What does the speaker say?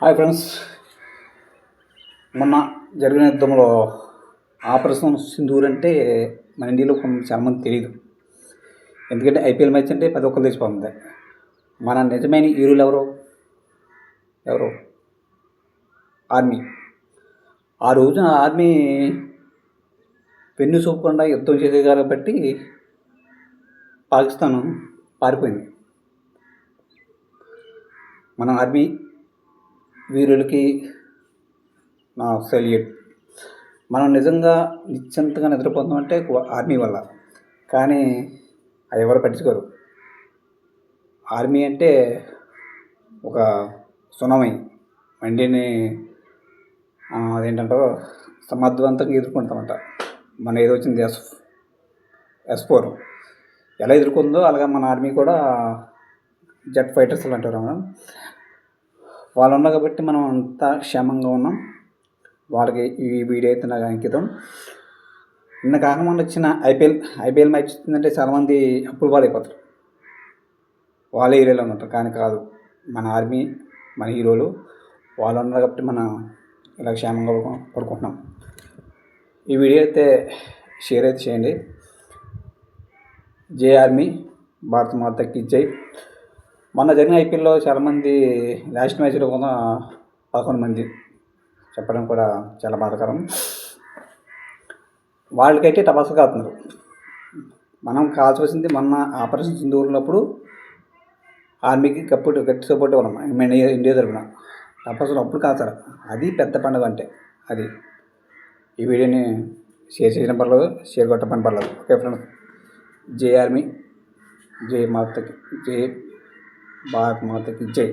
Hi friends, మొన్న జరిగిన యుద్ధంలో ఆపరేషన్ సింధూర్ అంటే మన ఇండియాలో చాలామంది తెలియదు. ఎందుకంటే ఐపీఎల్ మ్యాచ్ అంటే ప్రతి ఒక్కరు తెలిసిపోతుంది. మన నిజమైన హీరోలు ఎవరు? ఆర్మీ. ఆ రోజున ఆర్మీ వెన్ను చూపకుండా యుద్ధం చేసేది కాబట్టి పాకిస్తాన్ పారిపోయింది. మన ఆర్మీ వీరులకి నా సెల్యూట్. మనం నిజంగా నిశ్చింతగా నిద్రపోతామంటే ఆర్మీ వల్ల, కానీ అది ఎవరు పట్టించుకోరు. ఆర్మీ అంటే ఒక సునామీ మండిని అదేంటంటారో సమర్థవంతంగా ఎదుర్కొంటామంట. మన ఏదో వచ్చింది S4 ఎలా ఎదుర్కొందో అలాగే మన ఆర్మీ కూడా జెట్ ఫైటర్స్ అంటారు. వాళ్ళు ఉన్నారు కాబట్టి మనం అంతా క్షేమంగా ఉన్నాం. వాళ్ళకి ఈ వీడియో అయితే నాకు అంకితం. నిన్న కాకముందు వచ్చిన ఐపీఎల్ మ్యాచ్ వచ్చిందంటే చాలామంది అప్పులు పాలైపోతారు. వాళ్ళ ఏరియాలో ఉంటారు, కానీ కాదు, మన ఆర్మీ మన హీరోలు వాళ్ళు ఉన్నారు కాబట్టి మనం ఇలా క్షేమంగా పడుకుంటున్నాం. ఈ వీడియో అయితే షేర్ అయితే చేయండి. జై ఆర్మీ, భారత మాతకి జై. మొన్న జరిగిన ఐపీఎల్లో చాలామంది లాస్ట్ మ్యాచ్లో కూడా 11 మంది చెప్పడం కూడా చాలా బాధాకరం. వాళ్ళకైతే టపాసులు కాస్తున్నారు. మనం కాల్చవలసింది మొన్న ఆపరేషన్ సింధూర్ ఉన్నప్పుడు ఆర్మీకి గట్టి సపోర్ట్ ఇవ్వడం ఇండియా తరఫున. టపాసులు అప్పుడు కాల్చారు. అది పెద్ద పండుగ అంటే అది. ఈ వీడియోని షేర్ చేయడం పర్లేదు, షేర్ కొట్టమని పర్లేదు. ఓకే ఫ్రెండ్స్, జై ఆర్మీ, జై మాతకి జై, భారత్ మాతకి జై.